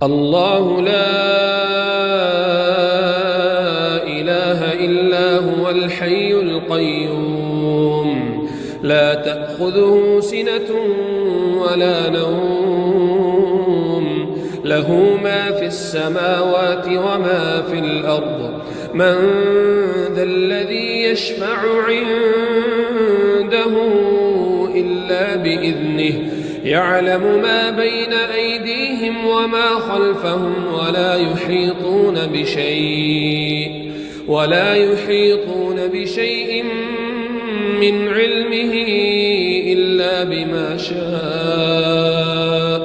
الله لا إله إلا هو الحي القيوم لا تأخذه سنة ولا نوم له ما في السماوات وما في الأرض من ذا الذي يشفع عنده إلا بإذنه يعلم ما بين أيديهم وما خلفهم ولا يحيطون بشيء من علمه إلا بما شاء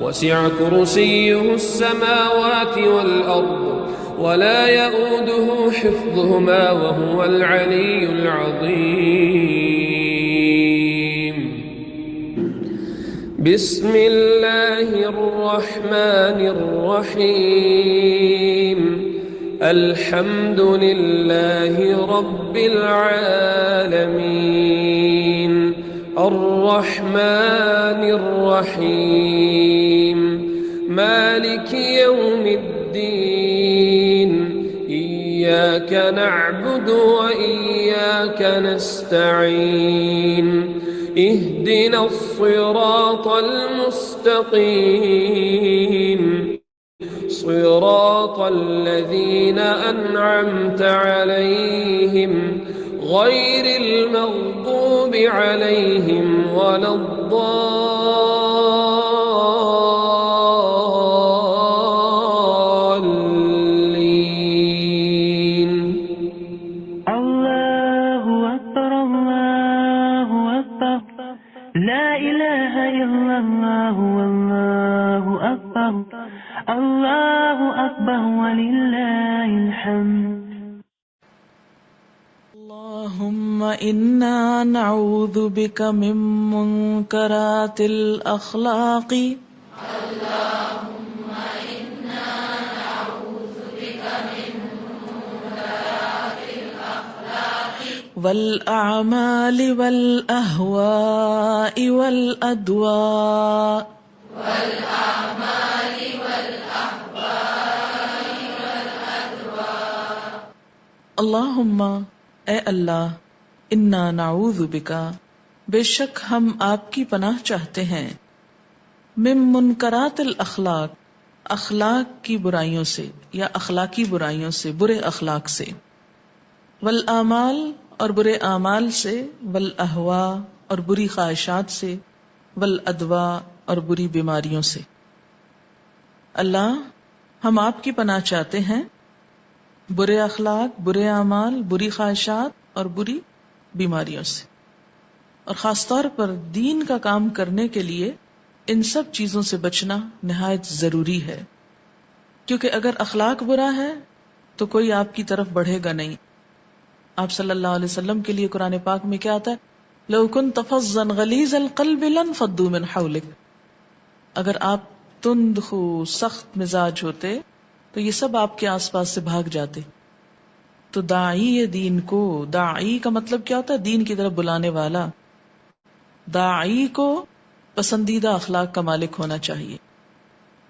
وسع كرسيه السماوات والأرض ولا يؤوده حفظهما وهو العلي العظيم. بسم الله الرحمن الرحيم. الحمد لله رب العالمين الرحمن الرحيم مالك يوم الدين إياك نعبد وإياك نستعين اهدنا الصراط المستقيم صراط الذين أنعمت عليهم غير المغضوب عليهم ولا الضالين. الله أكبر الله أكبر لا إله إلا الله والله أكبر الله أكبر ولله الحمد. اللهم إنا نعوذ بك من منكرات الأخلاق والأعمال والأهواء والأدواء اللہم اے اللہ انا نعوذ بکا بے شک ہم آپ کی پناہ چاہتے ہیں من منکرات الاخلاق اخلاق کی برائیوں سے یا اخلاقی برائیوں سے برے اخلاق سے والاعمال اور برے اعمال سے والاہواء اور بری خواہشات سے والادواء اور بری بیماریوں سے. اللہ ہم آپ کی پناہ چاہتے ہیں برے اخلاق، برے اعمال، بری خواہشات اور بری بیماریوں سے، اور خاص طور پر دین کا کام کرنے کے لیے ان سب چیزوں سے بچنا نہایت ضروری ہے، کیونکہ اگر اخلاق برا ہے تو کوئی آپ کی طرف بڑھے گا نہیں. آپ صلی اللہ علیہ وسلم کے لیے قرآن پاک میں کیا آتا ہے؟ لو كنت فظا غلیظ القلب لانفضوا من حولک. اگر آپ تند خو سخت مزاج ہوتے تو یہ سب آپ کے آس پاس سے بھاگ جاتے. تو داعی دین کو، داعی کا مطلب کیا ہوتا ہے؟ دین کی طرف بلانے والا. داعی کو پسندیدہ اخلاق کا مالک ہونا چاہیے.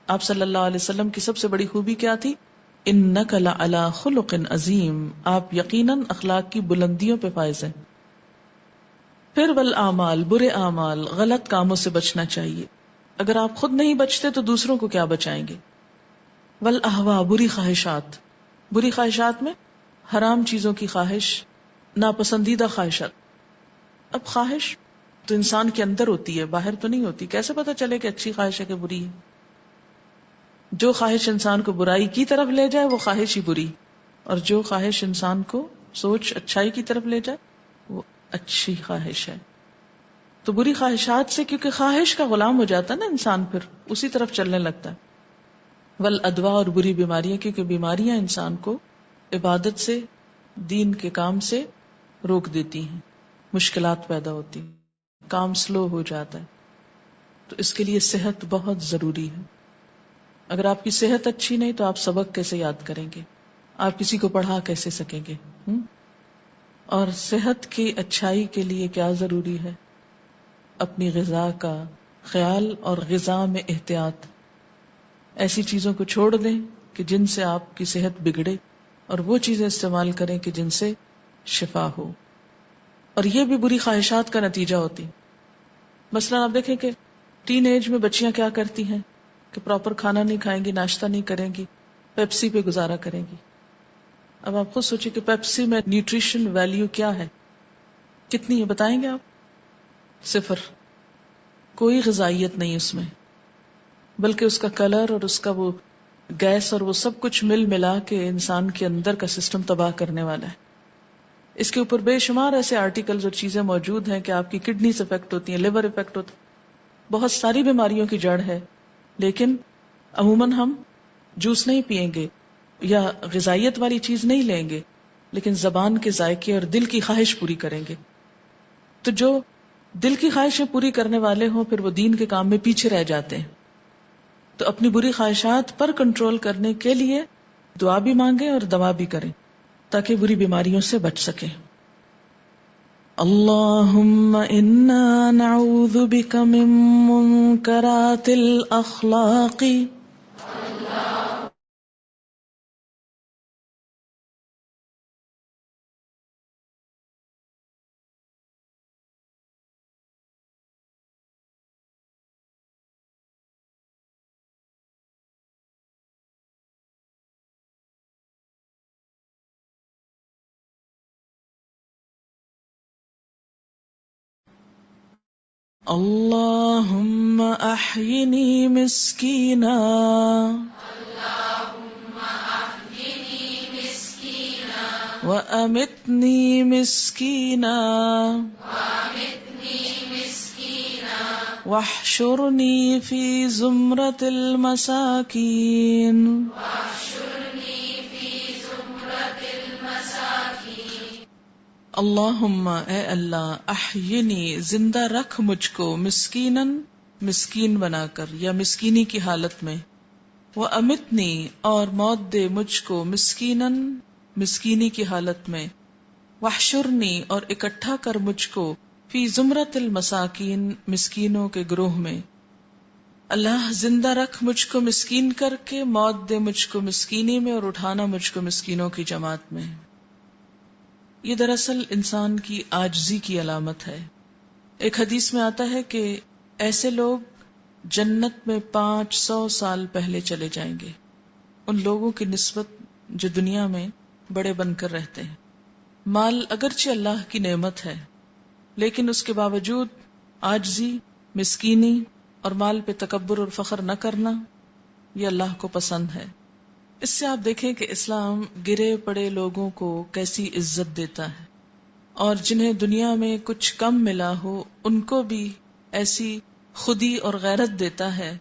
آپ صلی اللہ علیہ وسلم کی سب سے بڑی خوبی کیا تھی؟ انک لعلی خلق عظیم. آپ یقیناً اخلاق کی بلندیوں پہ فائز ہیں. پھر والاعمال، برے اعمال، غلط کاموں سے بچنا چاہیے. اگر آپ خود نہیں بچتے تو دوسروں کو کیا بچائیں گے؟ والاہواء، بری خواہشات. بری خواہشات میں حرام چیزوں کی خواہش، ناپسندیدہ خواہشات. اب خواہش تو انسان کے اندر ہوتی ہے، باہر تو نہیں ہوتی. کیسے پتہ چلے کہ اچھی خواہش ہے کہ بری ہے؟ جو خواہش انسان کو برائی کی طرف لے جائے وہ خواہش ہی بری، اور جو خواہش انسان کو سوچ اچھائی کی طرف لے جائے وہ اچھی خواہش ہے. تو بری خواہشات سے، کیونکہ خواہش کا غلام ہو جاتا ہے نا انسان، پھر اسی طرف چلنے لگتا ہے. والادواء، اور بری بیماریاں، کیونکہ بیماریاں انسان کو عبادت سے، دین کے کام سے روک دیتی ہیں، مشکلات پیدا ہوتی ہیں، کام سلو ہو جاتا ہے. تو اس کے لیے صحت بہت ضروری ہے. اگر آپ کی صحت اچھی نہیں تو آپ سبق کیسے یاد کریں گے؟ آپ کسی کو پڑھا کیسے سکیں گے؟ اور صحت کی اچھائی کے لیے کیا ضروری ہے؟ اپنی غذا کا خیال اور غذا میں احتیاط. ایسی چیزوں کو چھوڑ دیں کہ جن سے آپ کی صحت بگڑے، اور وہ چیزیں استعمال کریں کہ جن سے شفا ہو. اور یہ بھی بری خواہشات کا نتیجہ ہوتی. مثلا آپ دیکھیں کہ ٹین ایج میں بچیاں کیا کرتی ہیں کہ پراپر کھانا نہیں کھائیں گی، ناشتہ نہیں کریں گی، پیپسی پہ گزارا کریں گی. اب آپ خود سوچیں کہ پیپسی میں نیوٹریشن ویلیو کیا ہے، کتنی ہے بتائیں گے آپ؟ 0. کوئی غذائیت نہیں اس میں، بلکہ اس کا کلر اور اس کا وہ گیس اور وہ سب کچھ مل ملا کے انسان کے اندر کا سسٹم تباہ کرنے والا ہے. اس کے اوپر بے شمار ایسے آرٹیکلز اور چیزیں موجود ہیں کہ آپ کی کڈنیز افیکٹ ہوتی ہیں، لیور افیکٹ ہوتا ہے، بہت ساری بیماریوں کی جڑ ہے. لیکن عموماً ہم جوس نہیں پیئیں گے یا غذائیت والی چیز نہیں لیں گے، لیکن زبان کے ذائقے اور دل کی خواہش پوری کریں گے. تو جو دل کی خواہشیں پوری کرنے والے ہوں پھر وہ دین کے کام میں پیچھے رہ جاتے ہیں. تو اپنی بری خواہشات پر کنٹرول کرنے کے لیے دعا بھی مانگیں اور دوا بھی کریں تاکہ بری بیماریوں سے بچ سکیں. اللہم انا نعوذ بک من منکرات الاخلاق اللہم احینی مسکینا وَأَمِتْنِي مِسْكِينًا وَاحْشُرْنِي فِي زُمْرَةِ الْمَسَاكِينِ. اللہم اے اللہ، احینی زندہ رکھ مجھ کو، مسکیناً مسکین بنا کر یا مسکینی کی حالت میں، وَأَمِتْنِي اور موت دے مجھ کو، مسکیناً مسکینی کی حالت میں، وَاحْشُرْنِي اور اکٹھا کر مجھ کو، فی زمرۃ المساکین مسکینوں کے گروہ میں. اللہ زندہ رکھ مجھ کو مسکین کر کے، موت دے مجھ کو مسکینی میں اور اٹھانا مجھ کو مسکینوں کی جماعت میں. یہ دراصل انسان کی عاجزی کی علامت ہے. ایک حدیث میں آتا ہے کہ ایسے لوگ جنت میں 500 سال پہلے چلے جائیں گے ان لوگوں کی نسبت جو دنیا میں بڑے بن کر رہتے ہیں. مال اگرچہ اللہ کی نعمت ہے لیکن اس کے باوجود عاجزی، مسکینی اور مال پہ تکبر اور فخر نہ کرنا یہ اللہ کو پسند ہے. اس سے آپ دیکھیں کہ اسلام گرے پڑے لوگوں کو کیسی عزت دیتا ہے، اور جنہیں دنیا میں کچھ کم ملا ہو ان کو بھی ایسی خودی اور غیرت دیتا ہے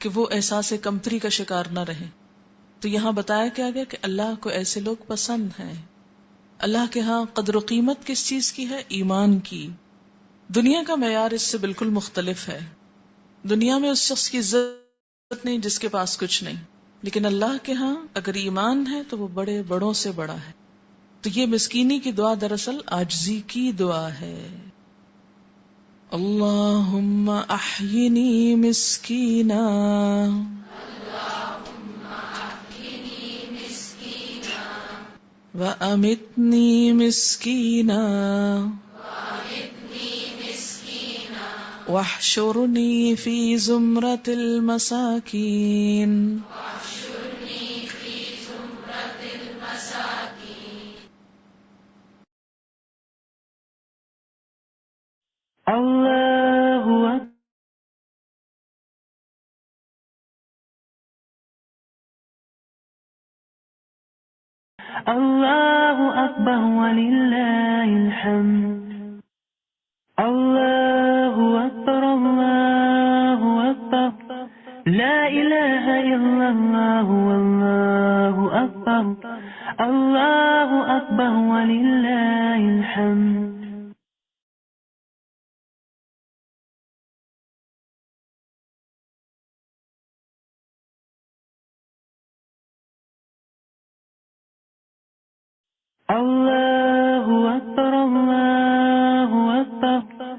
کہ وہ احساس کمتری کا شکار نہ رہے. تو یہاں بتایا کیا گیا کہ اللہ کو ایسے لوگ پسند ہیں. اللہ کے ہاں قدر و قیمت کس چیز کی ہے؟ ایمان کی. دنیا کا معیار اس سے بالکل مختلف ہے. دنیا میں اس شخص کی عزت نہیں جس کے پاس کچھ نہیں، لیکن اللہ کے ہاں اگر ایمان ہے تو وہ بڑے بڑوں سے بڑا ہے. تو یہ مسکینی کی دعا دراصل عاجزی کی دعا ہے. اللہم احینی مسکینا وَأَمِتْنِي مِسْكِينًا وَاحْشُرْنِي فِي زُمْرَةِ الْمَسَاكِينِ. اللہ اللہ اکبر وللہ الحمد. اللہ اکبر اللہ اکبر لا الہ الا اللہ واللہ اکبر. اللہ اکبر وللہ الحمد. اللہ اکبر اللہ اکبر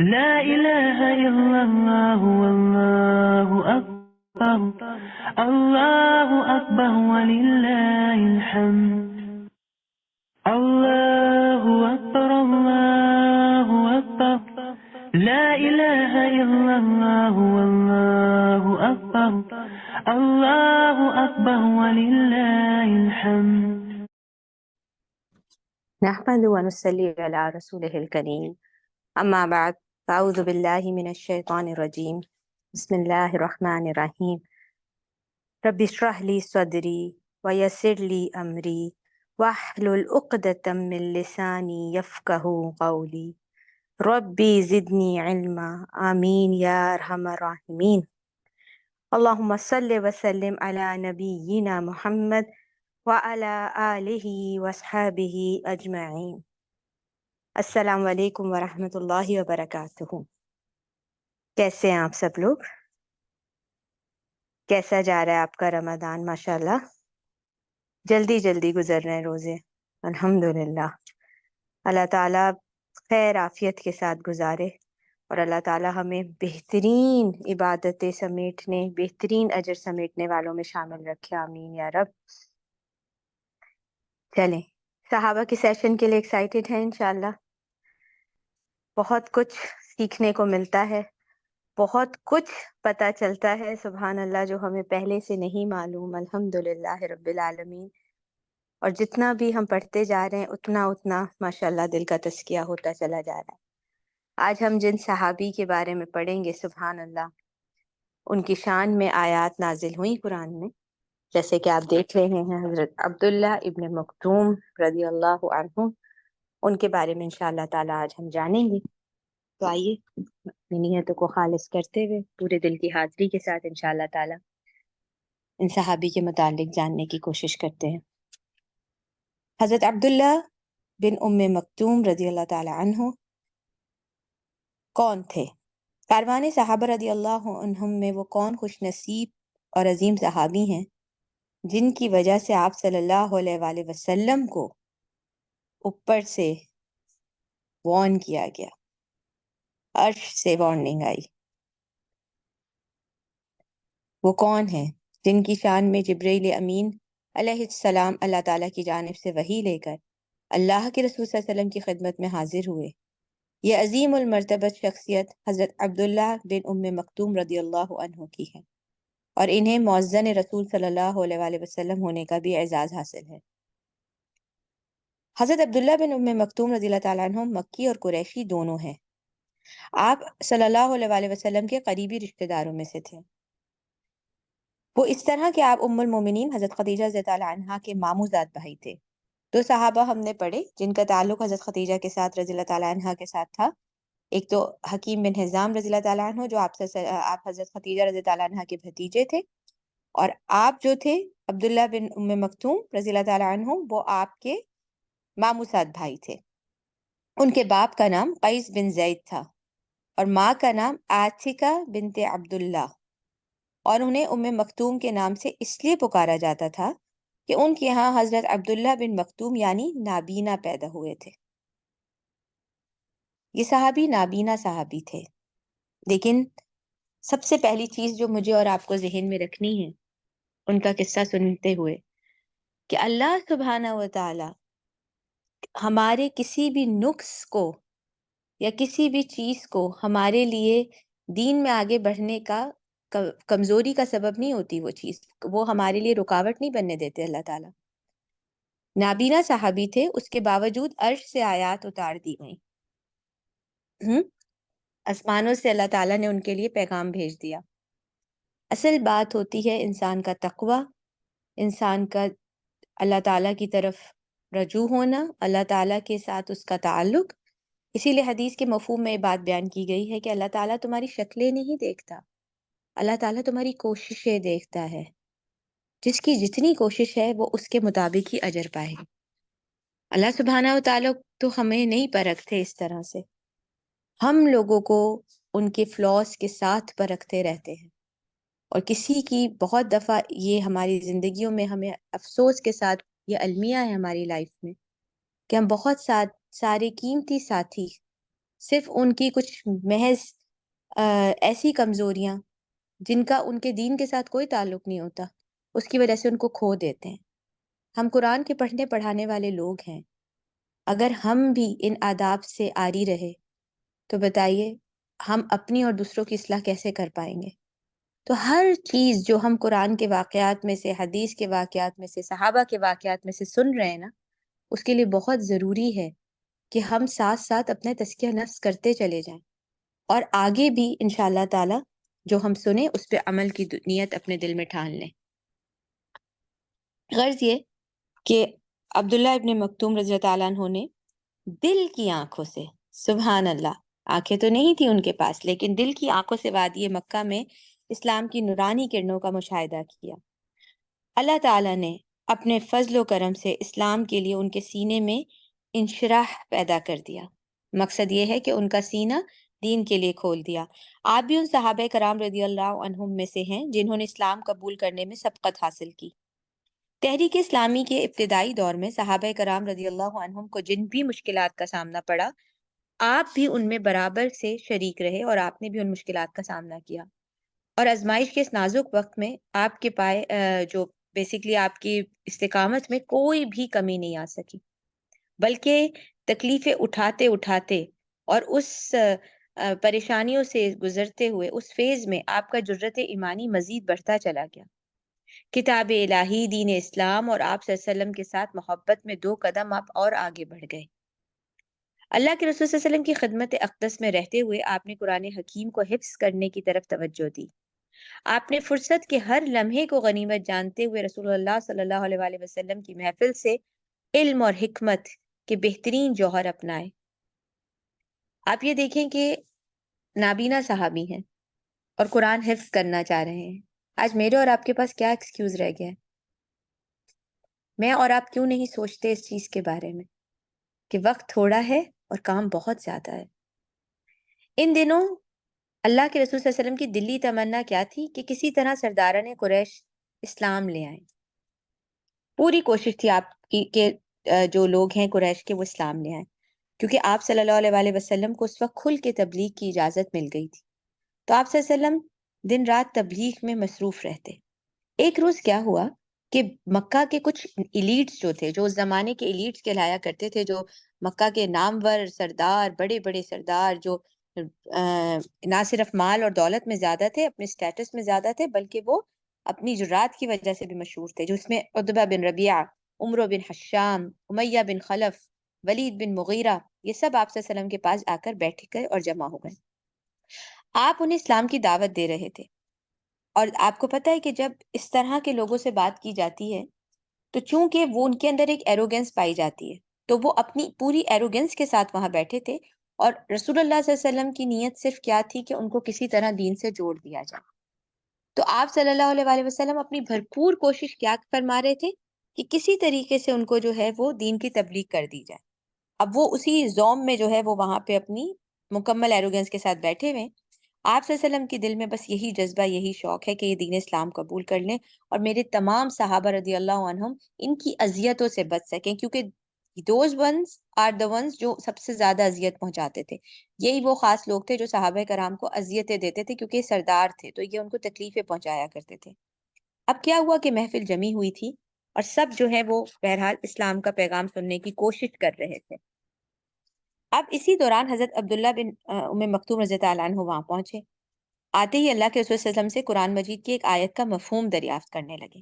لا الہ الا اللہ واللہ اکبر. الله أكبر ولله الحمد. الله أكبر الله أكبر لا إله إلا الله والله أكبر الله أكبر ولله الحمد. نحمد ونصلي على رسوله الكريم أما بعد فأعوذ بالله من الشيطان الرجيم بسم الله الرحمن الرحيم رب اشرح لي صدري ويسر لي أمري واحلل عقدة من لساني يفقه قولي ربي زدني علما آمين يا أرحم الراحمين. اللهم صل وسلم على نبينا محمد وعلى آلہ وصحبہ اجمعین. السلام علیکم ورحمۃ اللہ وبرکاتہ. کیسے ہیں آپ سب لوگ؟ کیسا جا رہا ہے آپ کا رمضان؟ ماشاءاللہ جلدی جلدی گزر رہے ہیں روزے، الحمدللہ. اللہ تعالیٰ خیر عافیت کے ساتھ گزارے اور اللہ تعالیٰ ہمیں بہترین عبادتیں سمیٹنے، بہترین اجر سمیٹنے والوں میں شامل رکھے، آمین یا رب. چلیں، صحابہ کے سیشن کے لیے ایکسائٹیڈ ہیں انشاءاللہ. بہت کچھ سیکھنے کو ملتا ہے، بہت کچھ پتہ چلتا ہے، سبحان اللہ، جو ہمیں پہلے سے نہیں معلوم. الحمدللہ رب العالمین. اور جتنا بھی ہم پڑھتے جا رہے ہیں اتنا ماشاءاللہ دل کا تزکیہ ہوتا چلا جا رہا ہے. آج ہم جن صحابی کے بارے میں پڑھیں گے، سبحان اللہ، ان کی شان میں آیات نازل ہوئی قرآن میں، جیسے کہ آپ دیکھ رہے ہیں حضرت عبداللہ ابن مکتوم رضی اللہ عنہ، ان کے بارے میں انشاءاللہ تعالی آج ہم جانیں گے. تو آئیے اپنی نیتوں کو خالص کرتے ہوئے پورے دل کی حاضری کے ساتھ انشاءاللہ تعالی ان صحابی کے متعلق جاننے کی کوشش کرتے ہیں. حضرت عبداللہ بن ام مکتوم رضی اللہ تعالی عنہ کون تھے؟ کاروان صحابہ رضی اللہ عنہم میں وہ کون خوش نصیب اور عظیم صحابی ہیں جن کی وجہ سے آپ صلی اللہ علیہ وآلہ وسلم کو اوپر سے وارن کیا گیا، عرش سے وارننگ آئی. وہ کون ہیں جن کی شان میں جبرائیل امین علیہ السلام اللہ تعالیٰ کی جانب سے وحی لے کر اللہ کے رسول صلی اللہ علیہ وسلم کی خدمت میں حاضر ہوئے؟ یہ عظیم المرتبت شخصیت حضرت عبداللہ بن ام مکتوم رضی اللہ عنہ کی ہے، اور انہیں مؤذن رسول صلی اللہ علیہ وآلہ وسلم ہونے کا بھی اعزاز حاصل ہے. حضرت عبداللہ بن ام مکتوم رضی اللہ تعالیٰ عنہ مکی اور قریشی دونوں ہیں. آپ صلی اللہ علیہ وآلہ وسلم کے قریبی رشتہ داروں میں سے تھے. وہ اس طرح کہ آپ ام المومنین حضرت خدیجہ رضی اللہ عنہا کے ماموں زاد بھائی تھے. دو صحابہ ہم نے پڑھے جن کا تعلق حضرت خدیجہ کے ساتھ رضی اللہ تعالیٰ عنہا کے ساتھ تھا. ایک تو حکیم بن حزام رضی اللہ تعالیٰ عنہ، جو آپ حضرت خدیجہ رضی اللہ عنہا کے بھتیجے تھے، اور آپ جو تھے عبداللہ بن ام مکتوم رضی اللہ تعالیٰ عنہ، وہ آپ کے ماموں زاد بھائی تھے. ان کے باپ کا نام قیس بن زید تھا اور ماں کا نام عاتکہ بنت عبداللہ، اور انہیں ام مکتوم کے نام سے اس لیے پکارا جاتا تھا کہ ان کے ہاں حضرت عبداللہ بن مکتوم یعنی نابینا پیدا ہوئے تھے. یہ صحابی نابینا صحابی تھے. لیکن سب سے پہلی چیز جو مجھے اور آپ کو ذہن میں رکھنی ہے ان کا قصہ سنتے ہوئے، کہ اللہ سبحانہ و تعالی ہمارے کسی بھی نقص کو یا کسی بھی چیز کو ہمارے لیے دین میں آگے بڑھنے کا کمزوری کا سبب نہیں ہوتی. وہ چیز وہ ہمارے لیے رکاوٹ نہیں بننے دیتے. اللہ تعالیٰ نابینا صحابی تھے، اس کے باوجود عرش سے آیات اتار دی گئیں. آسمانوں سے اللہ تعالیٰ نے ان کے لیے پیغام بھیج دیا. اصل بات ہوتی ہے انسان کا تقوی، انسان کا اللہ تعالیٰ کی طرف رجوع ہونا، اللہ تعالیٰ کے ساتھ اس کا تعلق. اسی لیے حدیث کے مفہوم میں یہ بات بیان کی گئی ہے کہ اللہ تعالیٰ تمہاری شکلیں نہیں دیکھتا، اللہ تعالیٰ تمہاری کوششیں دیکھتا ہے. جس کی جتنی کوشش ہے وہ اس کے مطابق ہی اجر پائے. اللہ سبحانہ و تعالیٰ تو ہمیں نہیں پرکھتے اس طرح سے، ہم لوگوں کو ان کے فلاس کے ساتھ پرکھتے رہتے ہیں. اور کسی کی بہت دفعہ یہ ہماری زندگیوں میں ہمیں افسوس کے ساتھ یہ المیہ ہے ہماری لائف میں کہ ہم بہت سارے قیمتی ساتھی صرف ان کی کچھ محض ایسی کمزوریاں جن کا ان کے دین کے ساتھ کوئی تعلق نہیں ہوتا، اس کی وجہ سے ان کو کھو دیتے ہیں۔ ہم قرآن کے پڑھنے پڑھانے والے لوگ ہیں، اگر ہم بھی ان آداب سے عاری رہے تو بتائیے ہم اپنی اور دوسروں کی اصلاح کیسے کر پائیں گے؟ تو ہر چیز جو ہم قرآن کے واقعات میں سے، حدیث کے واقعات میں سے، صحابہ کے واقعات میں سے سن رہے ہیں نا، اس کے لیے بہت ضروری ہے کہ ہم ساتھ ساتھ اپنے تزکیہ نفس کرتے چلے جائیں، اور آگے بھی انشاءاللہ تعالی جو ہم سنیں اس پہ عمل کی نیت اپنے دل میں ٹھان لیں۔ غرض یہ کہ عبداللہ ابن مکتوم رضی اللہ تعالیٰ عنہ نے دل کی آنکھوں سے، سبحان اللہ، آنکھیں تو نہیں تھی ان کے پاس، لیکن دل کی آنکھوں سے وادی مکہ میں اسلام کی نورانی کرنوں کا مشاہدہ کیا۔ اللہ تعالیٰ نے اپنے فضل و کرم سے اسلام کے لیے ان کے سینے میں انشراح پیدا کر دیا۔ مقصد یہ ہے کہ ان کا سینہ دین کے لیے کھول دیا۔ آپ بھی ان صحابہ کرام رضی اللہ عنہم میں سے ہیں جنہوں نے اسلام قبول کرنے میں سبقت حاصل کی۔ تحریک اسلامی کے ابتدائی دور میں صحابہ کرام رضی اللہ عنہم کو جن بھی مشکلات کا سامنا پڑا، آپ بھی ان میں برابر سے شریک رہے اور آپ نے بھی ان مشکلات کا سامنا کیا، اور آزمائش کے اس نازک وقت میں آپ کے پائے جو بیسیکلی آپ کی استقامت میں کوئی بھی کمی نہیں آ سکی، بلکہ تکلیفیں اٹھاتے اٹھاتے اور اس پریشانیوں سے گزرتے ہوئے اس فیز میں آپ کا جرت ایمانی مزید بڑھتا چلا گیا۔ کتاب الہی، دین اسلام اور آپ صلی اللہ علیہ وسلم کے ساتھ محبت میں 2 قدم آپ اور آگے بڑھ گئے۔ اللہ کے رسول صلی اللہ علیہ وسلم کی خدمت اقدس میں رہتے ہوئے آپ نے قرآن حکیم کو حفظ کرنے کی طرف توجہ دی۔ آپ نے فرصت کے ہر لمحے کو غنیمت جانتے ہوئے رسول اللہ صلی اللہ علیہ وآلہ وسلم کی محفل سے علم اور حکمت کے بہترین جوہر اپنائے۔ آپ یہ دیکھیں کہ نابینا صحابی ہیں اور قرآن حفظ کرنا چاہ رہے ہیں۔ آج میرے اور آپ کے پاس کیا ایکسکیوز رہ گیا ہے؟ میں اور آپ کیوں نہیں سوچتے اس چیز کے بارے میں کہ وقت تھوڑا ہے اور کام بہت زیادہ ہے؟ ان دنوں اللہ کے رسول صلی اللہ علیہ وسلم کی دلی تمنا کیا تھی کہ کسی طرح سرداران قریش اسلام لے آئیں۔ پوری کوشش تھی آپ کی کہ جو لوگ ہیں قریش کے وہ اسلام لے آئیں، کیونکہ آپ صلی اللہ علیہ وآلہ وسلم کو اس وقت کھل کے تبلیغ کی اجازت مل گئی تھی، تو آپ صلی اللہ علیہ وسلم دن رات تبلیغ میں مصروف رہتے۔ ایک روز کیا ہوا کہ مکہ کے کچھ ایلیٹس جو تھے، جو اس زمانے کے ایلیٹس کہلایا کرتے تھے، جو مکہ کے نامور سردار، بڑے بڑے سردار، جو نہ صرف مال اور دولت میں زیادہ تھے، اپنے سٹیٹس میں زیادہ تھے، بلکہ وہ اپنی جرات کی وجہ سے بھی مشہور تھے، جو اس میں عتبہ بن ربیعہ، عمرو بن حشام، امیہ بن خلف، ولید بن مغیرہ، یہ سب آپ صلی اللہ علیہ وسلم کے پاس آ کر بیٹھ گئے اور جمع ہو گئے۔ آپ انہیں اسلام کی دعوت دے رہے تھے، اور آپ کو پتہ ہے کہ جب اس طرح کے لوگوں سے بات کی جاتی ہے تو چونکہ وہ ان کے اندر ایک ایروگنس پائی جاتی ہے، تو وہ اپنی پوری ایروگنس کے ساتھ وہاں بیٹھے تھے، اور رسول اللہ صلی اللہ علیہ وسلم کی نیت صرف کیا تھی کہ ان کو کسی طرح دین سے جوڑ دیا جائے۔ تو آپ صلی اللہ علیہ وآلہ وسلم اپنی بھرپور کوشش کیا فرما رہے تھے کہ کسی طریقے سے ان کو جو ہے وہ دین کی تبلیغ کر دی جائے۔ اب وہ اسی زوم میں جو ہے وہ وہاں پہ اپنی مکمل ایروگنس کے ساتھ بیٹھے ہوئے ہیں۔ آپ صلی اللہ علیہ وسلم کے دل میں بس یہی جذبہ، یہی شوق ہے کہ یہ دین اسلام قبول کر لیں اور میرے تمام صحابہ رضی اللہ عنہم ان کی اذیتوں سے بچ سکیں، کیونکہ those ones are the ones جو سب سے زیادہ اذیت پہنچاتے تھے۔ یہی وہ خاص لوگ تھے جو صحابہ کرام کو اذیتیں دیتے تھے، کیونکہ یہ سردار تھے تو یہ ان کو تکلیفیں پہنچایا کرتے تھے۔ اب کیا ہوا کہ محفل جمی ہوئی تھی اور سب جو ہے وہ بہرحال اسلام کا پیغام سننے کی کوشش کر رہے تھے۔ اب اسی دوران حضرت عبداللہ بن ام مکتوم رضی اللہ عنہ وہاں پہنچے۔ آتے ہی اللہ کے رسول صلی اللہ علیہ وسلم سے قرآن مجید کی ایک آیت کا مفہوم دریافت کرنے لگے۔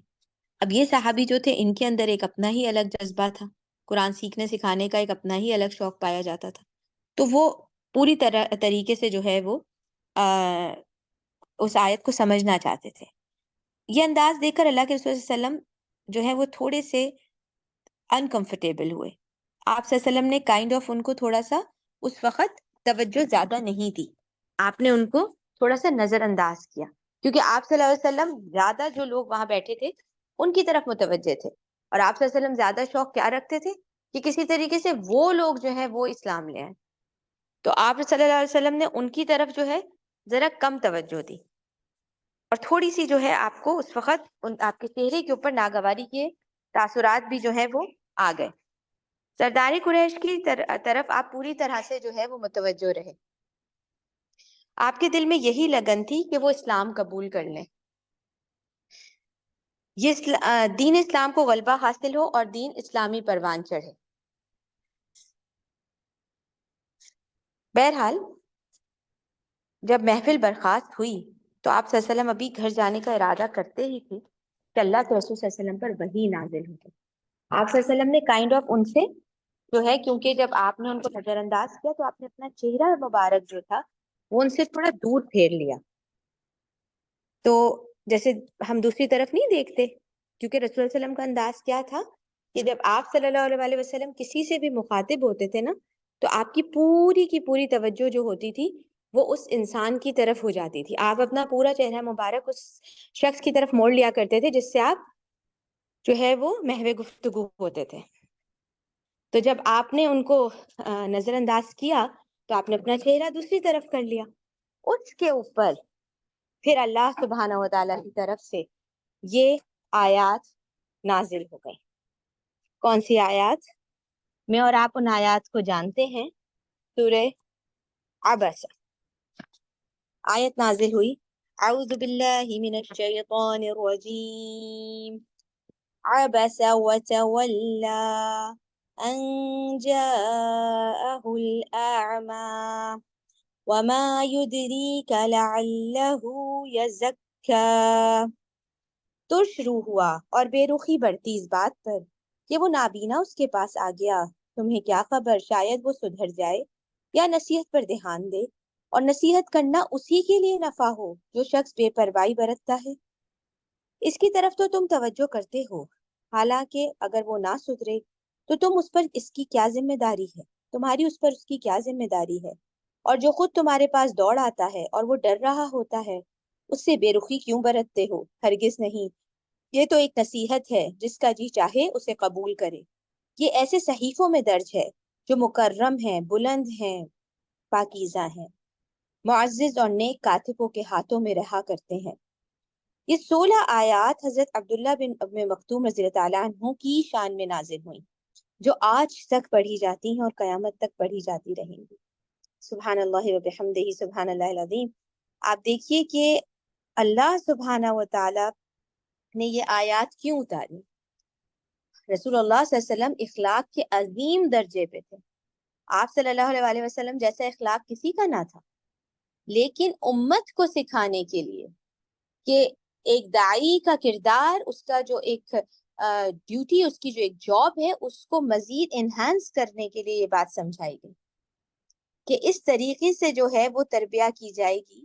اب یہ صحابی جو تھے ان کے اندر ایک اپنا ہی الگ جذبہ تھا، قرآن سیکھنے سکھانے کا ایک اپنا ہی الگ شوق پایا جاتا تھا، تو وہ پوری طریقے سے جو ہے وہ اس آیت کو سمجھنا چاہتے تھے۔ یہ انداز دیکھ کر اللہ کے رسول صلی اللہ علیہ وسلم جو ہے وہ تھوڑے سے انکمفرٹیبل ہوئے۔ آپ صلی اللہ علیہ وسلم نے کائنڈ آف ان کو تھوڑا سا اس وقت توجہ زیادہ نہیں دی، آپ نے ان کو تھوڑا سا نظر انداز کیا، کیونکہ آپ صلی اللہ علیہ وسلم زیادہ جو لوگ وہاں بیٹھے تھے ان کی طرف متوجہ تھے، اور آپ صلی اللہ علیہ وسلم زیادہ شوق کیا رکھتے تھے کہ کسی طریقے سے وہ لوگ جو ہے وہ اسلام لے آئیں۔ تو آپ صلی اللہ علیہ وسلم نے ان کی طرف جو ہے ذرا کم توجہ دی، اور تھوڑی سی جو ہے آپ کو اس وقت آپ کے چہرے کے اوپر ناگواری کے تاثرات بھی جو ہے وہ آ گئے۔ سردار قریش کی طرف آپ پوری طرح سے جو ہے وہ متوجہ رہے۔ آپ کے دل میں یہی لگن تھی کہ وہ اسلام قبول کر لیں، یہ دین اسلام کو غلبہ حاصل ہو اور دین اسلامی پروان چڑھے۔ بہرحال جب محفل برخاست ہوئی تو آپ صلی اللہ علیہ وسلم ابھی گھر جانے کا ارادہ کرتے ہی تھے کہ اللہ کے رسول صلی اللہ علیہ وسلم پر وحی نازل ہو گئی۔ آپ صلی اللہ علیہ وسلم نے کائنڈ آف ان سے جو ہے، کیونکہ جب آپ نے ان کو نظر انداز کیا تو آپ نے اپنا چہرہ مبارک جو تھا وہ ان سے تھوڑا دور پھیر لیا، تو جیسے ہم دوسری طرف نہیں دیکھتے، کیونکہ رسول اللہ علیہ وسلم کا انداز کیا تھا کہ جب آپ صلی اللہ علیہ وسلم کسی سے بھی مخاطب ہوتے تھے نا تو آپ کی پوری توجہ جو ہوتی تھی وہ اس انسان کی طرف ہو جاتی تھی، آپ اپنا پورا چہرہ مبارک اس شخص کی طرف موڑ لیا کرتے تھے جس سے آپ جو ہے وہ محو گفتگو ہوتے تھے۔ تو جب آپ نے ان کو نظر انداز کیا تو آپ نے اپنا چہرہ دوسری طرف کر لیا، اس کے اوپر پھر اللہ سبحانہ و تعالیٰ کی طرف سے یہ آیات نازل ہو گئی۔ کون سی آیات؟ میں اور آپ ان آیات کو جانتے ہیں۔ سورہ عبس آیت نازل ہوئی، اعوذ باللہ من الشیطان الرجیم، عبس وتولى ان جاءه الاعمى وما يدريك لعله يزكى۔ ترش روح ہوا اور بے رخی بڑھتی اس بات پر کہ وہ نابینا اس کے پاس آ گیا، تمہیں کیا خبر شاید وہ سدھر جائے یا نصیحت پر دھیان دے، اور نصیحت کرنا اسی کے لیے نفع ہو جو شخص بے پرواہی برتتا ہے۔ اس کی طرف تو تم توجہ کرتے ہو، حالانکہ اگر وہ نہ سدھرے تو تم اس پر اس کی کیا ذمہ داری ہے، تمہاری اس پر اس کی کیا ذمہ داری ہے، اور جو خود تمہارے پاس دوڑ آتا ہے اور وہ ڈر رہا ہوتا ہے اس سے بے رخی کیوں برتتے ہو؟ ہرگز نہیں، یہ تو ایک نصیحت ہے، جس کا جی چاہے اسے قبول کرے۔ یہ ایسے صحیفوں میں درج ہے جو مکرم ہیں، بلند ہیں، پاکیزہ ہیں، معزز اور نیک کاتبوں کے ہاتھوں میں رہا کرتے ہیں۔ یہ 16 آیات حضرت عبداللہ بن ام مکتوم رضی اللہ تعالیٰ عنہ کی شان میں نازل ہوئیں، جو آج تک پڑھی جاتی ہیں اور قیامت تک پڑھی جاتی رہیں گی۔ سبحان اللہ و بحمدہ، سبحان اللہ العظیم۔ آپ دیکھیے کہ اللہ سبحانہ و تعالی نے یہ آیات کیوں اتاری؟ رسول اللہ صلی اللہ علیہ وسلم اخلاق کے عظیم درجے پہ تھے، آپ صلی اللہ علیہ وسلم جیسا اخلاق کسی کا نہ تھا، لیکن امت کو سکھانے کے لیے کہ ایک داعی کا کردار، اس کا جو ایک ڈیوٹی، اس کی جو ایک جاب ہے، اس کو مزید انہانس کرنے کے لیے یہ بات سمجھائی گئی کہ اس طریقے سے جو ہے وہ تربیہ کی جائے گی،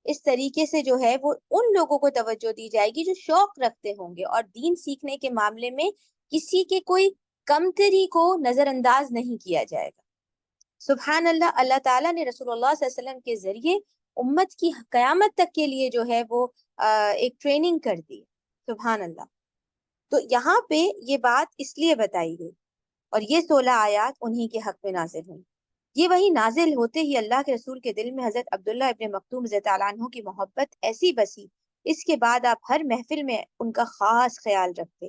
اس طریقے سے جو ہے وہ ان لوگوں کو توجہ دی جائے گی جو شوق رکھتے ہوں گے، اور دین سیکھنے کے معاملے میں کسی کے کوئی کمتری کو نظر انداز نہیں کیا جائے گا۔ سبحان اللہ، اللہ تعالیٰ نے رسول اللہ صلی اللہ علیہ وسلم کے ذریعے امت کی قیامت تک کے لیے جو ہے وہ ایک ٹریننگ کر دی۔ سبحان اللہ۔ تو یہاں پہ یہ بات اس لیے بتائی گئی، اور یہ 16 آیات انہی کے حق میں نازل ہوئی۔ یہ وہی نازل ہوتے ہی اللہ کے رسول کے دل میں حضرت عبداللہ ابن مکتوم رضی اللہ عنہ کی محبت ایسی بسی، اس کے بعد آپ ہر محفل میں ان کا خاص خیال رکھتے،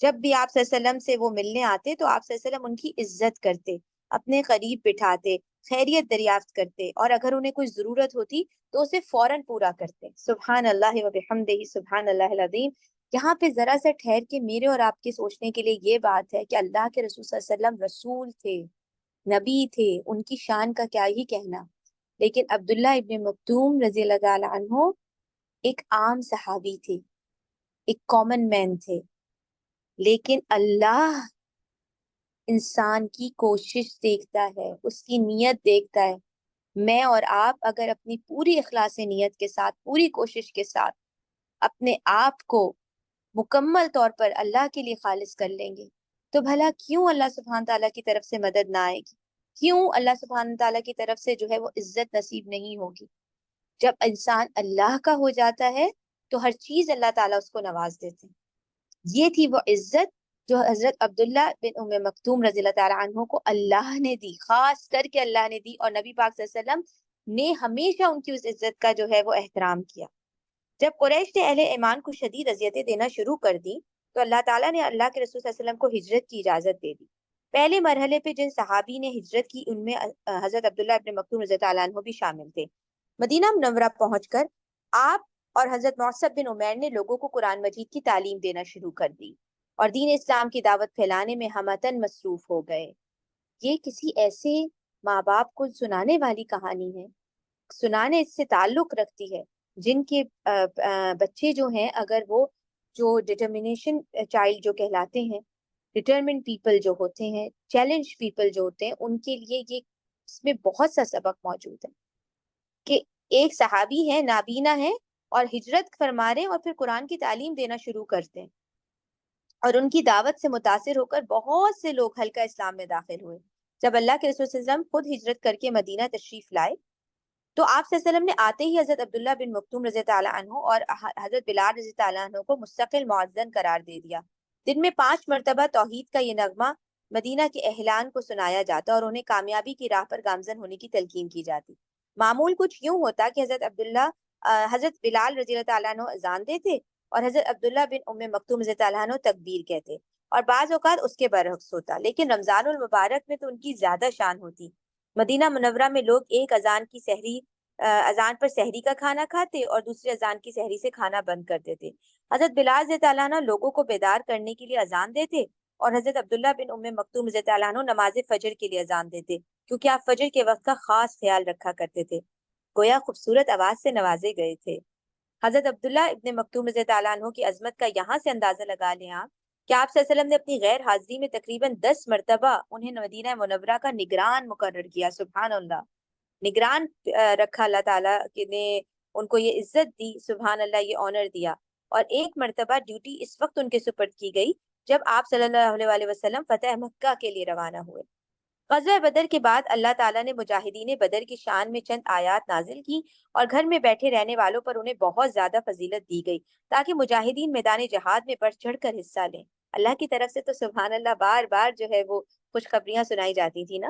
جب بھی آپ صلی اللہ علیہ وسلم سے وہ ملنے آتے تو آپ صلی اللہ علیہ وسلم ان کی عزت کرتے، اپنے قریب بٹھاتے، خیریت دریافت کرتے، اور اگر انہیں کوئی ضرورت ہوتی تو اسے فوراً پورا کرتے۔ سبحان اللہ و بحمدہ، سبحان اللہ العظیم۔ یہاں پہ ذرا سا ٹھہر کے میرے اور آپ کے سوچنے کے لیے یہ بات ہے کہ اللہ کے رسول صلی اللہ علیہ وسلم رسول تھے، نبی تھے، ان کی شان کا کیا ہی کہنا، لیکن عبداللہ ابن مکتوم رضی اللہ تعالیٰ عنہ ایک عام صحابی تھے، ایک کامن مین تھے، لیکن اللہ انسان کی کوشش دیکھتا ہے، اس کی نیت دیکھتا ہے۔ میں اور آپ اگر اپنی پوری اخلاص نیت کے ساتھ، پوری کوشش کے ساتھ اپنے آپ کو مکمل طور پر اللہ کے لیے خالص کر لیں گے تو بھلا کیوں اللہ سبحانہ تعالیٰ کی طرف سے مدد نہ آئے گی؟ کیوں اللہ سبحانہ تعالیٰ کی طرف سے جو ہے وہ عزت نصیب نہیں ہوگی؟ جب انسان اللہ کا ہو جاتا ہے تو ہر چیز اللہ تعالیٰ اس کو نواز دیتے ہیں۔ یہ تھی وہ عزت جو حضرت عبداللہ بن ام مکتوم رضی اللہ تعالیٰ عنہ کو اللہ نے دی، خاص کر کے اللہ نے دی، اور نبی پاک صلی اللہ علیہ وسلم نے ہمیشہ ان کی اس عزت کا جو ہے وہ احترام کیا۔ جب قریش نے اہل ایمان کو شدید اذیتیں دینا شروع کر دی تو اللہ تعالیٰ نے اللہ کے رسول صلی اللہ علیہ وسلم کو ہجرت کی اجازت دے دی۔ پہلے مرحلے پہ جن صحابی نے ہجرت کی ان میں حضرت عبداللہ ابن مکتوم رضی اللہ عنہ بھی شامل تھے۔ مدینہ منورہ پہنچ کر آپ اور حضرت معصب بن عمیر نے لوگوں کو قرآن مجید کی تعلیم دینا شروع کر دی اور دین اسلام کی دعوت پھیلانے میں ہمتن مصروف ہو گئے۔ یہ کسی ایسے ماں باپ کو سنانے والی کہانی ہے، سنانے اس سے تعلق رکھتی ہے جن کے بچے جو ہیں، اگر وہ جو ڈٹرمنیشن چائلڈ جو کہلاتے ہیں، ڈٹرمنٹ پیپل جو ہوتے ہیں، چیلنج پیپل جو ہوتے ہیں، ان کے لیے یہ اس میں بہت سا سبق موجود ہے کہ ایک صحابی ہے، نابینا ہے اور ہجرت فرما رہے ہیں اور پھر قرآن کی تعلیم دینا شروع کرتے ہیں، اور ان کی دعوت سے متاثر ہو کر بہت سے لوگ حلقہ اسلام میں داخل ہوئے۔ جب اللہ کے رسول صلی اللہ علیہ وسلم خود ہجرت کر کے مدینہ تشریف لائے تو آپ صلی اللہ علیہ وسلم نے آتے ہی حضرت عبداللہ بن مکتوم رضی اللہ عنہ اور حضرت بلال رضی اللہ عنہ کو مستقل معزن قرار دے دیا۔ دن میں 5 مرتبہ توحید کا یہ نغمہ مدینہ کے اہلان کو سنایا جاتا اور انہیں کامیابی کی راہ پر گامزن ہونے کی تلقین کی جاتی۔ معمول کچھ یوں ہوتا کہ حضرت بلال رضی اللہ عنہ اذان دیتے اور حضرت عبداللہ بن ام مکتوم رضی اللہ عنہ تکبیر کہتے، اور بعض اوقات اس کے برعکس ہوتا، لیکن رمضان المبارک میں تو ان کی زیادہ شان ہوتی۔ مدینہ منورہ میں لوگ ایک اذان پر سحری کا کھانا کھاتے اور دوسری اذان کی سحری سے کھانا بند کر دیتے۔ حضرت بلال رضی اللہ عنہ لوگوں کو بیدار کرنے کے لیے اذان دیتے اور حضرت عبداللہ بن ام مکتوم رضی اللہ عنہ نماز فجر کے لیے اذان دیتے، کیونکہ آپ فجر کے وقت کا خاص خیال رکھا کرتے تھے، گویا خوبصورت آواز سے نوازے گئے تھے۔ حضرت عبداللہ ابن مکتوم رضی اللہ عنہ کی عظمت کا یہاں سے اندازہ لگا لیں آپ کہ آپ صلی اللہ علیہ وسلم نے اپنی غیر حاضری میں تقریباً 10 مرتبہ انہیں مدینہ منورہ کا نگران مقرر کیا۔ سبحان اللہ، نگران رکھا اللہ تعالیٰ نے ان کو یہ عزت دی، سبحان اللہ، یہ آنر دیا، اور ایک مرتبہ ڈیوٹی اس وقت ان کے سپرد کی گئی جب آپ صلی اللہ علیہ وسلم فتح مکہ کے لیے روانہ ہوئے۔ غزوہ بدر کے بعد اللہ تعالیٰ نے مجاہدین بدر کی شان میں چند آیات نازل کی اور گھر میں بیٹھے رہنے والوں پر انہیں بہت زیادہ فضیلت دی گئی تاکہ مجاہدین میدان جہاد میں بڑھ چڑھ کر حصہ لیں۔ اللہ کی طرف سے تو سبحان اللہ بار بار جو ہے وہ خوشخبریاں سنائی جاتی تھی نا۔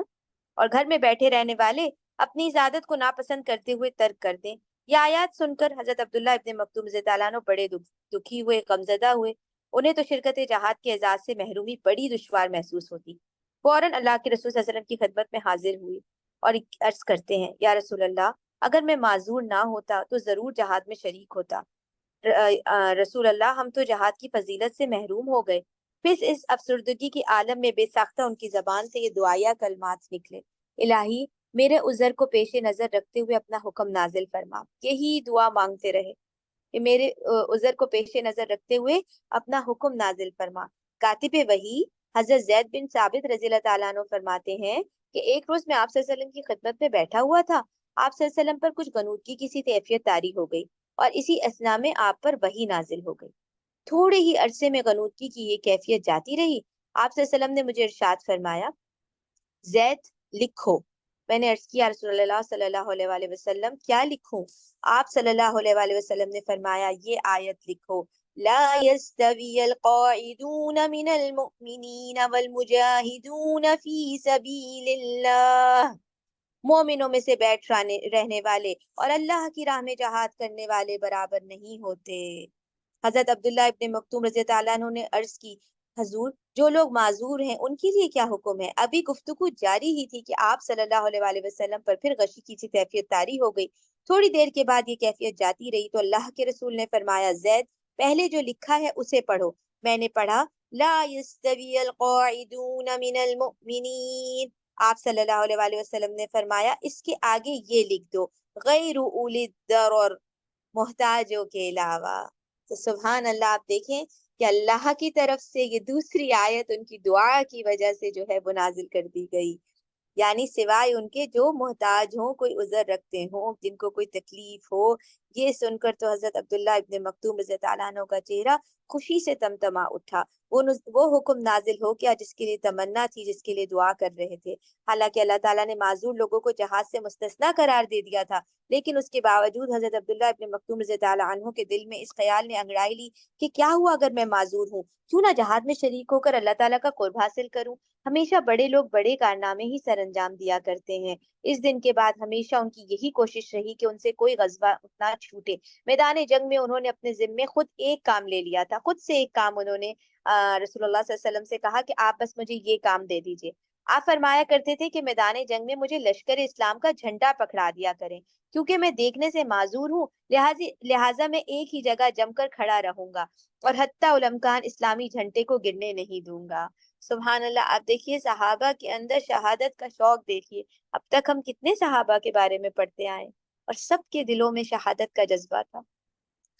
اور گھر میں بیٹھے رہنے والے اپنی عزادت کو ناپسند کرتے ہوئے ترک کر دیں۔ یہ آیات سن کر حضرت عبداللہ ابن مکتوم رضی اللہ عنہ بڑے دکھی ہوئے، غمزدہ ہوئے۔ انہیں تو شرکت جہاد کے اعزاز سے محرومی بڑی دشوار محسوس ہوتی۔ فوراً اللہ کے رسول صلی اللہ علیہ وسلم کی خدمت میں حاضر ہوئی اور عرض کرتے ہیں، یا رسول اللہ، اگر میں معذور نہ ہوتا تو ضرور جہاد میں شریک ہوتا۔ رسول اللہ، ہم تو جہاد کی فضیلت سے محروم ہو گئے۔ پھر اس افسردگی کے عالم میں بے ساختہ ان کی زبان سے یہ دعائیہ کلمات نکلے، الہی میرے عذر کو پیش نظر رکھتے ہوئے اپنا حکم نازل فرما۔ یہی دعا مانگتے رہے کہ میرے عذر کو پیش نظر رکھتے ہوئے اپنا حکم نازل فرما۔ کاتب وحی حضرت زید بن ثابت رضی اللہ تعالیٰ عنہ فرماتے ہیں کہ ایک روز میں آپ صلی اللہ علیہ وسلم کی خدمت میں بیٹھا ہوا تھا۔ آپ صلی اللہ علیہ وسلم پر کچھ غنودگی کی سی کیفیت طاری ہو گئی اور اسی اثنا میں آپ پر وحی نازل ہو گئی۔ تھوڑے ہی عرصے میں غنودگی کی یہ کیفیت جاتی رہی۔ آپ صلی اللہ علیہ وسلم نے مجھے ارشاد فرمایا، زید لکھو۔ میں نے عرض کیا، رسول اللہ صلی اللہ علیہ وآلہ وسلم کیا لکھوں؟ آپ صلی اللہ علیہ وآلہ وسلم نے فرمایا، یہ آیت لکھو، لا يستوي القاعدون من المؤمنین والمجاہدون فی سبیل اللہ۔ مومنوں میں سے بیٹھ رہنے والے اور اللہ کی راہ میں جہاد کرنے والے برابر نہیں ہوتے۔ حضرت عبداللہ ابن مکتوم رضی اللہ عنہ نے عرض کی، حضور جو لوگ معذور ہیں ان کے لیے کیا حکم ہے؟ ابھی گفتگو جاری ہی تھی کہ آپ صلی اللہ علیہ وآلہ وسلم پر پھر غشی کی سی کیفیت طاری ہو گئی۔ تھوڑی دیر کے بعد یہ کیفیت جاتی رہی تو اللہ کے رسول نے فرمایا، زید پہلے جو لکھا ہے اسے پڑھو۔ میں نے پڑھا، لا يستوی القاعدون من المؤمنین۔ آپ صلی اللہ علیہ وآلہ وسلم نے فرمایا، اس کے آگے یہ لکھ دو، غیر اولی الضرر، محتاجوں کے علاوہ۔ تو سبحان اللہ، آپ دیکھیں کہ اللہ کی طرف سے یہ دوسری آیت ان کی دعا کی وجہ سے جو ہے وہ نازل کر دی گئی، یعنی سوائے ان کے جو محتاج ہوں، کوئی عذر رکھتے ہوں، جن کو کوئی تکلیف ہو۔ یہ سن کر تو حضرت عبداللہ ابن مکتوم رضی اللہ عنہ کا چہرہ خوشی سے تمتما اٹھا۔ وہ حکم نازل ہو گیا جس کے لیے تمنا تھی، جس کے لیے دعا کر رہے تھے۔ حالانکہ اللہ تعالیٰ نے معذور لوگوں کو جہاد سے مستثنا قرار دے دیا تھا، لیکن اس کے باوجود حضرت عبداللہ ابن مکتوم رضی اللہ عنہ کے دل میں اس خیال نے انگڑائی لی کہ کیا ہوا اگر میں معذور ہوں، کیوں نہ جہاد میں شریک ہو کر اللہ تعالیٰ کا قرب حاصل کروں۔ ہمیشہ بڑے لوگ بڑے کارنامے ہی سر انجام دیا کرتے ہیں۔ اس دن کے بعد ہمیشہ ان کی یہی کوشش رہی کہ ان سے کوئی غزوہ نہ چھوٹے۔ میدان جنگ میں انہوں نے اپنے ذمے خود ایک کام لے لیا تھا، خود سے ایک کام انہوں نے رسول اللہ صلی اللہ علیہ وسلم سے کہا کہ آپ بس مجھے یہ کام دے دیجئے۔ آپ فرمایا کرتے تھے کہ میدان جنگ میں مجھے لشکر اسلام کا جھنڈا پکڑا دیا کریں، کیونکہ میں دیکھنے سے معذور ہوں، لہٰذا میں ایک ہی جگہ جم کر کھڑا رہوں گا اور حتیٰ الامکان اسلامی جھنڈے کو گرنے نہیں دوں گا۔ سبحان اللہ! آپ دیکھیے صحابہ کے اندر شہادت کا شوق دیکھیے۔ اب تک ہم کتنے صحابہ کے بارے میں پڑھتے آئے اور سب کے دلوں میں شہادت کا جذبہ تھا،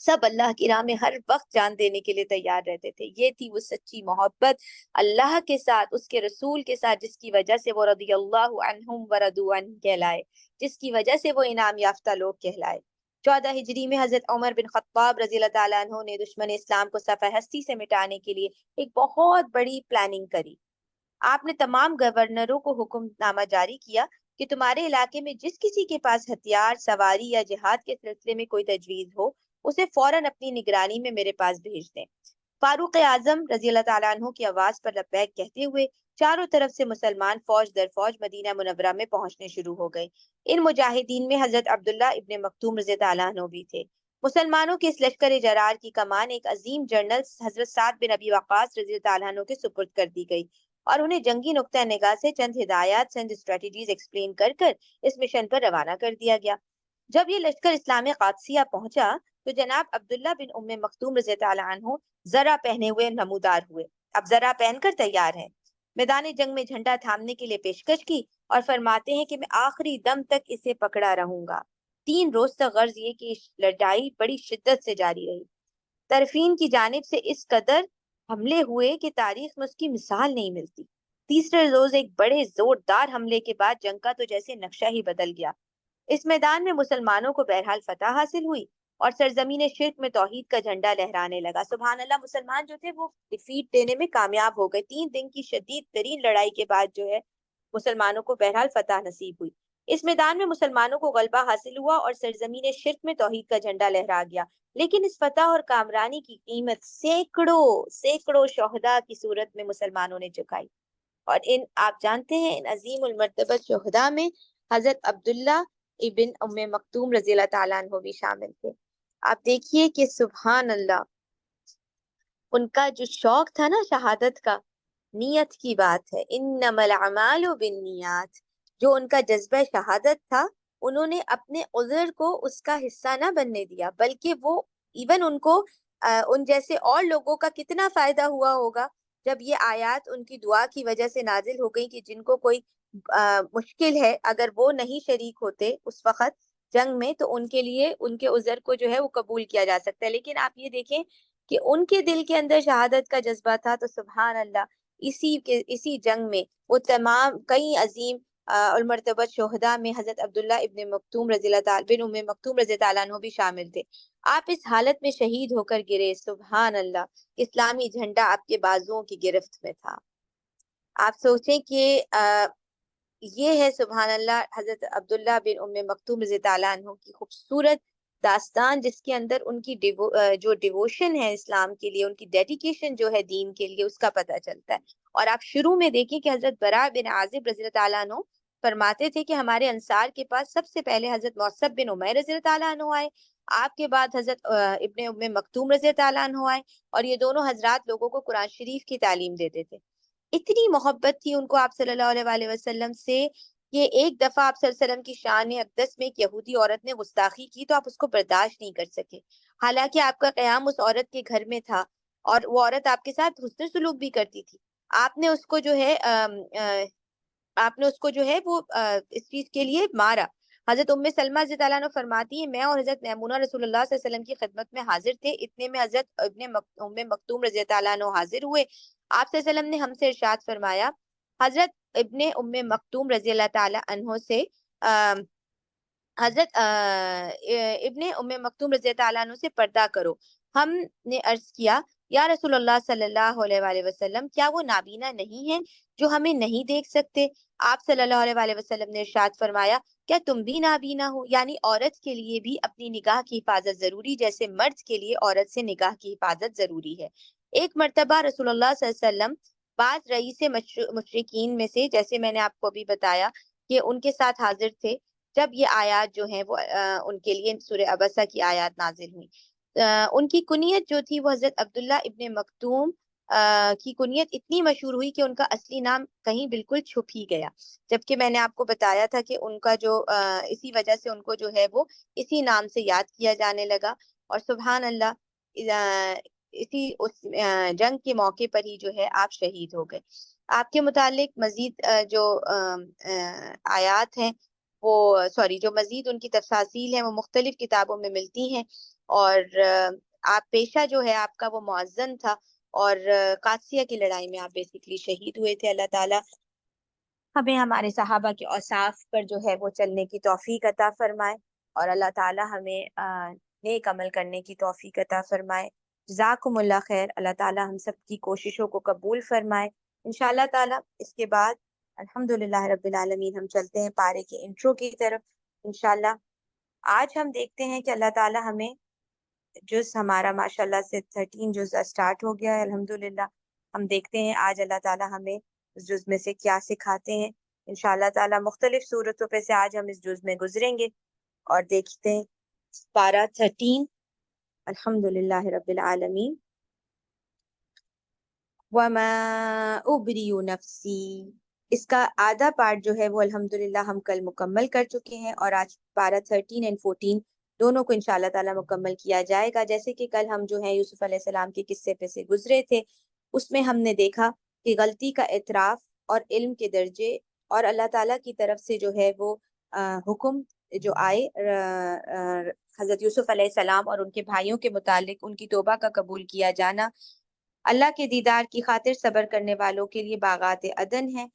سب اللہ کی راہ میں ہر وقت جان دینے کے لیے تیار رہتے تھے۔ یہ تھی وہ سچی محبت اللہ کے ساتھ، اس کے رسول کے ساتھ، جس کی وجہ سے وہ رضی اللہ عنہم ورضوا عنہ کہلائے، جس کی وجہ سے وہ انعام یافتہ لوگ کہلائے۔ 14 ہجری میں حضرت عمر بن خطاب رضی اللہ تعالیٰ عنہ نے دشمن اسلام کو صفحہ ہستی سے مٹانے کے لیے ایک بہت بڑی پلاننگ کری۔ آپ نے تمام گورنروں کو حکم نامہ جاری کیا کہ تمہارے علاقے میں جس کسی کے پاس ہتھیار، سواری یا جہاد کے سلسلے میں کوئی تجویز ہو، اسے فوراً اپنی نگرانی میں میرے پاس بھیج دیں۔ فاروق اعظم رضی اللہ تعالیٰ عنہ کی آواز پر لبیک کہتے ہوئے چاروں طرف سے مسلمان فوج در فوج مدینہ منورہ میں پہنچنے شروع ہو گئے۔ ان مجاہدین میں حضرت عبداللہ ابن مکتوم رضی تعالیٰ عنہ بھی تھے۔ مسلمانوں کے اس لشکر جرار کی کمان ایک عظیم جنرل حضرت سعد بن ابی وقاص رضی تعالیٰ عنہ کے سپرد کر دی گئی اور انہیں جنگی نقطہ نگاہ سے چند ہدایات، چند اسٹریٹجیز ایکسپلین کر کر اس مشن پر روانہ کر دیا گیا۔ جب یہ لشکر اسلام قادسیہ پہنچا تو جناب عبداللہ بن ام مکتوم رضی تعالیٰ عنہ ذرا پہنے ہوئے نمودار ہوئے، اب ذرا پہن کر تیار ہیں۔ میدان جنگ میں جھنڈا تھامنے کے لیے پیشکش کی اور فرماتے ہیں کہ میں آخری دم تک اسے پکڑا رہوں گا۔ 3 روز تک غرض یہ کہ لڑائی بڑی شدت سے جاری رہی۔ طرفین کی جانب سے اس قدر حملے ہوئے کہ تاریخ میں اس کی مثال نہیں ملتی۔ تیسرے روز ایک بڑے زوردار حملے کے بعد جنگ کا تو جیسے نقشہ ہی بدل گیا۔ اس میدان میں مسلمانوں کو بہرحال فتح حاصل ہوئی اور سرزمین شرک میں توحید کا جھنڈا لہرانے لگا۔ سبحان اللہ! مسلمان جو تھے وہ ڈیفیٹ دینے میں کامیاب ہو گئے۔ 3 دن کی شدید ترین لڑائی کے بعد جو ہے مسلمانوں کو بہرحال فتح نصیب ہوئی۔ اس میدان میں مسلمانوں کو غلبہ حاصل ہوا اور سرزمین شرک میں توحید کا جھنڈا لہرا گیا، لیکن اس فتح اور کامرانی کی قیمت سینکڑوں شہداء کی صورت میں مسلمانوں نے چکائی۔ اور آپ جانتے ہیں ان عظیم المرتبہ شہداء میں حضرت عبداللہ ابن ام مکتوم رضی اللہ تعالیٰ عنہ بھی شامل تھے۔ آپ دیکھیے کہ سبحان اللہ، ان کا جو شوق تھا نا شہادت کا، نیت کی بات ہے، انما الاعمال بالنیات، جو ان کا جذبہ شہادت تھا، انہوں نے اپنے عذر کو اس کا حصہ نہ بننے دیا، بلکہ وہ ایون ان کو ان جیسے اور لوگوں کا کتنا فائدہ ہوا ہوگا جب یہ آیات ان کی دعا کی وجہ سے نازل ہو گئی کہ جن کو کوئی مشکل ہے، اگر وہ نہیں شریک ہوتے اس وقت جنگ میں تو ان کے لیے ان کے عذر کو جو ہے وہ قبول کیا جا سکتا ہے۔ لیکن آپ یہ دیکھیں کہ ان کے دل کے اندر شہادت کا جذبہ تھا، تو سبحان اللہ اسی جنگ میں وہ تمام کئی عظیم المرتبہ شہداء میں حضرت عبداللہ ابن مکتوم رضی اللہ تعالیٰ بن ام مکتوم رضی تعالیٰ عنہ بھی شامل تھے۔ آپ اس حالت میں شہید ہو کر گرے، سبحان اللہ! اسلامی جھنڈا آپ کے بازوؤں کی گرفت میں تھا۔ آپ سوچیں کہ یہ ہے سبحان اللہ حضرت عبداللہ بن ام مکتوم رضی تعالیٰ عنہ کی خوبصورت داستان، جس کے اندر ان کی جو ڈیووشن ہے اسلام کے لیے، ان کی ڈیڈیکیشن جو ہے دین کے لیے، اس کا پتہ چلتا ہے۔ اور آپ شروع میں دیکھیں کہ حضرت براء بن عازب رضی اللہ تعالیٰ عنہ فرماتے تھے کہ ہمارے انصار کے پاس سب سے پہلے حضرت مصعب بن عمیر رضی اللہ تعالیٰ عنہ آئے، آپ کے بعد حضرت ابن ام مکتوم رضی اللہ تعالیٰ عنہ آئے، اور یہ دونوں حضرات لوگوں کو قرآن شریف کی تعلیم دیتے تھے۔ اتنی محبت تھی ان کو آپ صلی اللہ علیہ وسلم سے کہ ایک دفعہ آپ صلی اللہ علیہ وسلم کی شان اقدس میں ایک یہودی عورت نے گستاخی کی تو آپ اس کو برداشت نہیں کر سکے، حالانکہ آپ کا قیام اس عورت کے گھر میں تھا اور وہ عورت آپ کے ساتھ حسن سلوک بھی کرتی تھی۔ آپ نے اس کو جو ہے وہ اس چیز کے لیے مارا۔ حضرت ام سلمہ رضی اللہ عنہ فرماتی ہیں میں اور حضرت میمونہ رسول اللہ صلی اللہ علیہ وسلم کی خدمت میں حاضر تھے، اتنے میں حضرت ام مکتوم رضی اللہ عنہ حاضر ہوئے۔ آپ صلی اللہ علیہ وسلم نے ہم سے ارشاد فرمایا، حضرت ابن ام مکتوم رضی اللہ تعالی عنہ سے حضرت ابن ام مکتوم رضی اللہ عنہ سے پردہ کرو۔ ہم نے عرض کیا یا رسول اللہ صلی اللہ علیہ وسلم، کیا وہ نابینا نہیں ہیں جو ہمیں نہیں دیکھ سکتے؟ آپ صلی اللہ علیہ وسلم نے ارشاد فرمایا کیا تم بھی نابینا ہو؟ یعنی عورت کے لیے بھی اپنی نگاہ کی حفاظت ضروری، جیسے مرد کے لیے عورت سے نگاہ کی حفاظت ضروری ہے۔ ایک مرتبہ رسول اللہ صلی اللہ علیہ وسلم بعض رئیس مشرکین میں سے، جیسے میں نے آپ کو ابھی بتایا کہ ان کے ساتھ حاضر تھے جب یہ آیات جو ہیں وہ ان کے لیے سورہ عبسہ کی آیات نازل ہوئی۔ ان کی کنیت جو تھی وہ حضرت عبداللہ ابن مکتوم کی کنیت اتنی مشہور ہوئی کہ ان کا اصلی نام کہیں بالکل چھپ ہی گیا، جبکہ میں نے آپ کو بتایا تھا کہ ان کا جو اسی وجہ سے ان کو جو ہے وہ اسی نام سے یاد کیا جانے لگا. اور سبحان اللہ اسی اس جنگ کے موقع پر ہی جو ہے آپ شہید ہو گئے. آپ کے متعلق مزید جو آیات ہیں وہ جو مزید ان کی تفاصیل ہیں وہ مختلف کتابوں میں ملتی ہیں. اور آپ پیشہ جو ہے آپ کا وہ مؤذن تھا، اور قادسیہ کی لڑائی میں آپ بیسیکلی شہید ہوئے تھے. اللہ تعالیٰ ہمیں ہمارے صحابہ کے اوصاف پر جو ہے وہ چلنے کی توفیق عطا فرمائے، اور اللہ تعالیٰ ہمیں نیک عمل کرنے کی توفیق عطا فرمائے. جزاکم اللہ خیر. اللہ تعالیٰ ہم سب کی کوششوں کو قبول فرمائے. انشاءاللہ تعالیٰ اس کے بعد الحمدللہ رب العالمین ہم چلتے ہیں پارے کے انٹرو کی طرف. انشاءاللہ آج ہم دیکھتے ہیں کہ اللہ تعالیٰ ہمیں جز ہمارا ماشاءاللہ سے 13 جز سٹارٹ ہو گیا ہے الحمدللہ. ہم دیکھتے ہیں آج اللہ تعالیٰ ہمیں اس جز میں سے کیا سکھاتے ہیں. انشاءاللہ تعالیٰ مختلف صورتوں پہ سے آج ہم اس جز میں گزریں گے اور دیکھتے ہیں پارہ 13 الحمدللہ رب العالمین. وَمَا أُبْرِئُ نَفْسِي، اس کا آدھا پارٹ جو ہے وہ الحمدللہ ہم کل مکمل کر چکے ہیں، اور آج پارہ 13 اور 14 دونوں کو انشاءاللہ تعالیٰ مکمل کیا جائے گا. جیسے کہ کل ہم جو ہے یوسف علیہ السلام کے قصے پہ سے گزرے تھے، اس میں ہم نے دیکھا کہ غلطی کا اعتراف اور علم کے درجے اور اللہ تعالیٰ کی طرف سے جو ہے وہ حکم جو آئے حضرت یوسف علیہ السلام اور ان کے بھائیوں کے متعلق ان کی توبہ کا قبول کیا جانا، اللہ کے دیدار کی خاطر صبر کرنے والوں کے لیے باغات عدن ہیں.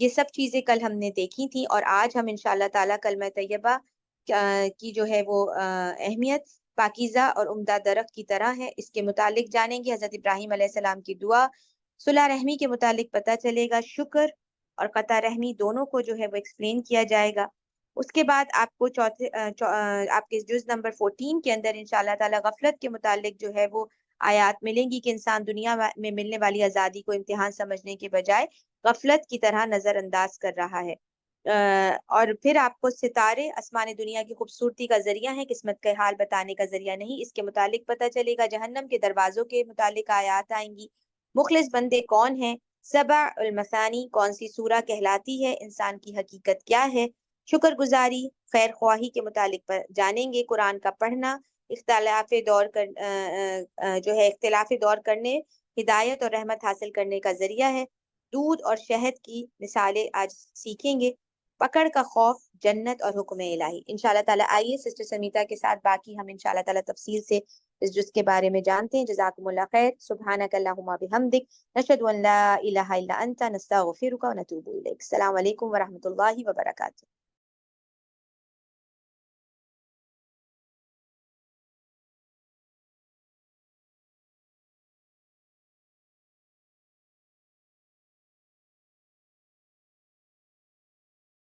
یہ سب چیزیں کل ہم نے دیکھی تھیں، اور آج ہم انشاءاللہ تعالیٰ کلمہ طیبہ کی جو ہے وہ اہمیت پاکیزہ اور عمدہ درخت کی طرح ہے اس کے متعلق جانیں گے. حضرت ابراہیم علیہ السلام کی دعا، صلح رحمی کے متعلق پتہ چلے گا. شکر اور قطع رحمی دونوں کو جو ہے وہ ایکسپلین کیا جائے گا. اس کے بعد آپ کو آپ کے جز نمبر 14 کے اندر انشاءاللہ تعالیٰ غفلت کے متعلق جو ہے وہ آیات ملیں گی کہ انسان دنیا میں ملنے والی آزادی کو امتحان سمجھنے کے بجائے غفلت کی طرح نظر انداز کر رہا ہے. اور پھر آپ کو ستارے آسمان دنیا کی خوبصورتی کا ذریعہ ہیں، قسمت کا حال بتانے کا ذریعہ نہیں. اس کے متعلق پتہ چلے گا. جہنم کے دروازوں کے متعلق آیات آئیں گی. مخلص بندے کون ہیں؟ سبع المثانی کون سی سورہ کہلاتی ہے؟ انسان کی حقیقت کیا ہے؟ شکر گزاری، خیر خواہی کے متعلق جانیں گے. قرآن کا پڑھنا اختلاف دور کرنے ہدایت اور رحمت حاصل کرنے کا ذریعہ ہے. دودھ اور شہد کی مثالیں آج سیکھیں گے. پکڑ کا خوف، جنت اور حکم الہی. انشاءاللہ تعالیٰ آئیے سسٹر سمیتا کے ساتھ باقی ہم انشاءاللہ تعالیٰ تفصیل سے اس جز کے بارے میں جانتے ہیں. جزاکم اللہ خیر. سبحانک اللہم بحمدک، نشہد ان لا الہ الا انت، نستغفرک و نتوب الیک. السلام علیکم ورحمۃ اللہ وبرکاتہ.